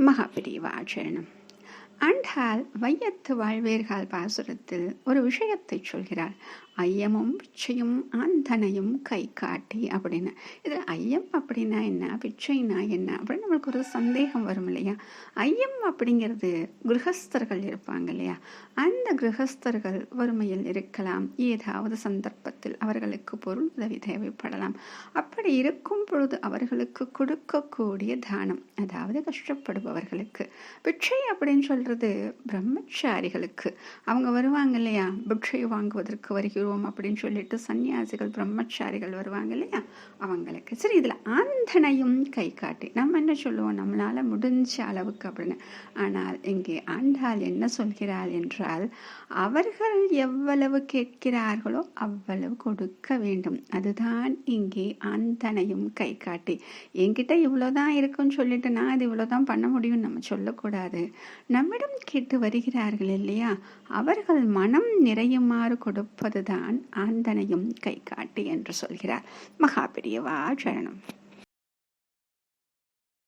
மகாபிரிவா சரணம். ஆண்டாள் வையத்து வாழ்வேர்கள் பாசுரத்தில் ஒரு விஷயத்தை சொல்கிறார். ஐயமும் பிச்சையும் ஆந்தனையும் கை காட்டி அப்படின்னு. இதில் ஐயம் அப்படின்னா என்ன, பிச்சைனா என்ன அப்படின்னு நம்மளுக்கு ஒரு சந்தேகம் வரும் இல்லையா. ஐயம் அப்படிங்கிறது கிரகஸ்தர்கள் இருப்பாங்க இல்லையா, அந்த கிரகஸ்தர்கள் வறுமையில் இருக்கலாம், ஏதாவது சந்தர்ப்பத்தில் அவர்களுக்கு பொருள் உதவி தேவைப்படலாம். அப்படி இருக்கும் பொழுது அவர்களுக்கு கொடுக்கக்கூடிய தானம், அதாவது கஷ்டப்படுபவர்களுக்கு. பிச்சை அப்படின்னு சொல்றது பிரம்மச்சாரிகளுக்கு. அவங்க வருவாங்க இல்லையா, பிட்சை வாங்குவதற்கு வருகிறோம் அப்படின்னு சொல்லிட்டு சன்னியாசிகள் பிரம்மச்சாரிகள் வருவாங்க இல்லையா, அவங்களுக்கு. சரி, இதுல ஆந்தனையும் கை காட்டி நம்ம என்ன சொல்லுவோம், நம்மளால முடிஞ்ச அளவுக்கு அப்படின்னு. ஆனால் இங்கே ஆண்டாள் என்ன சொல்கிறாள் என்றால், அவர்கள் எவ்வளவு கேட்கிறார்களோ அவ்வளவு கொடுக்க வேண்டும். அதுதான் இங்கே ஆந்தனையும் கை காட்டி. என்கிட்ட இவ்வளவுதான் இருக்குன்னு சொல்லிட்டு நான் அது இவ்வளவுதான் பண்ண முடியும் நம்ம சொல்லக்கூடாது. நம்மிடம் கேட்டு வருகிறார்கள் இல்லையா, அவர்கள் மனம் நிறையுமாறு கொடுப்பதுதான் ஆந்தனையும் கை காட்டி என்று சொல்கிறார். மகாபிரியவா சரணம்.